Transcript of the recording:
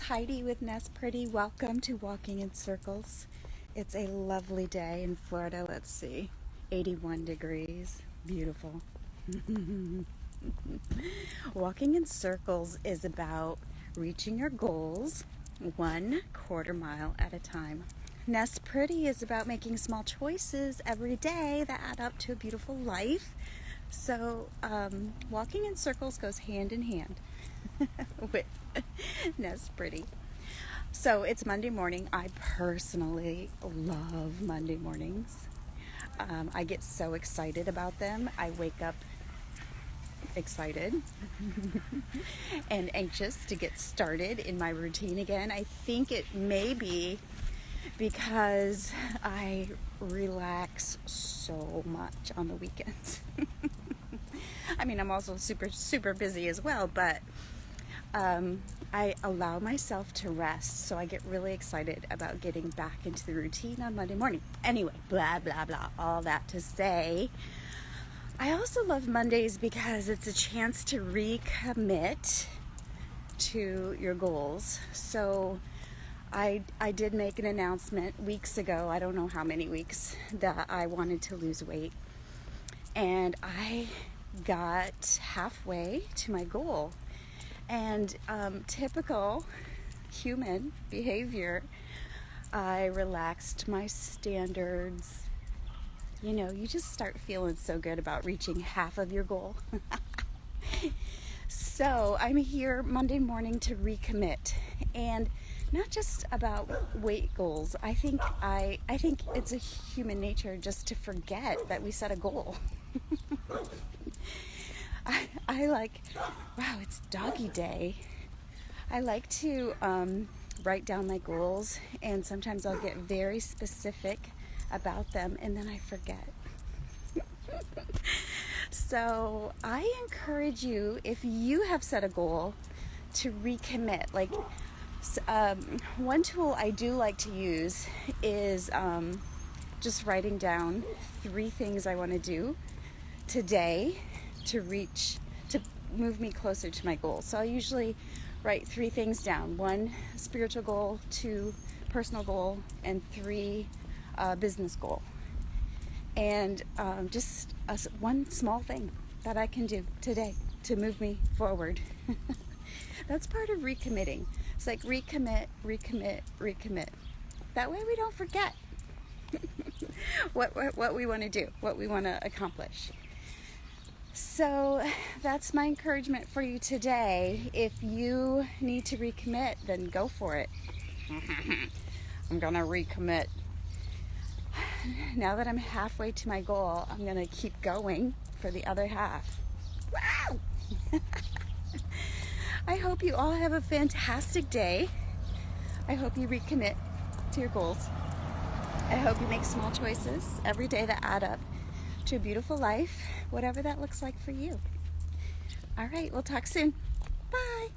Heidi with Nest Pretty. Welcome to Walking in Circles. It's a lovely day in Florida. Let's see, 81 degrees. Beautiful. Walking in Circles is about reaching your goals 1/4 mile at a time. Nest Pretty is about making small choices every day that add up to a beautiful life. So walking in circles goes hand in hand with Nest Pretty. So it's Monday morning. I personally love Monday mornings. I get so excited about them. I wake up excited and anxious to get started in my routine again. I think it may be because I relax so much on the weekends. I mean, I'm also super busy as well, but I allow myself to rest, so I get really excited about getting back into the routine on Monday morning. Anyway, blah, blah, blah, all that to say, I also love Mondays because it's a chance to recommit to your goals. So I did make an announcement weeks ago, I don't know how many weeks, that I wanted to lose weight. And I got halfway to my goal. And typical human behavior, I relaxed my standards. You know, you just start feeling so good about reaching half of your goal. So I'm here Monday morning to recommit, and not just about weight goals. I think it's a human nature just to forget that we set a goal. I like, wow, it's doggy day. I like to write down my goals, and sometimes I'll get very specific about them and then I forget. So I encourage you, if you have set a goal, to recommit. Like one tool I do like to use is just writing down 3 things I want to do today to move me closer to my goal. So I usually write 3 things down: 1 spiritual goal, 2 personal goal, and 3 business goal. And just one small thing that I can do today to move me forward. That's part of recommitting. It's like recommit. That way we don't forget what we want to do, what we want to accomplish. So that's my encouragement for you today. If you need to recommit, then go for it. I'm going to recommit. Now that I'm halfway to my goal, I'm going to keep going for the other half. Wow! I hope you all have a fantastic day. I hope you recommit to your goals. I hope you make small choices every day that add up to a beautiful life, whatever that looks like for you. All right, we'll talk soon. Bye.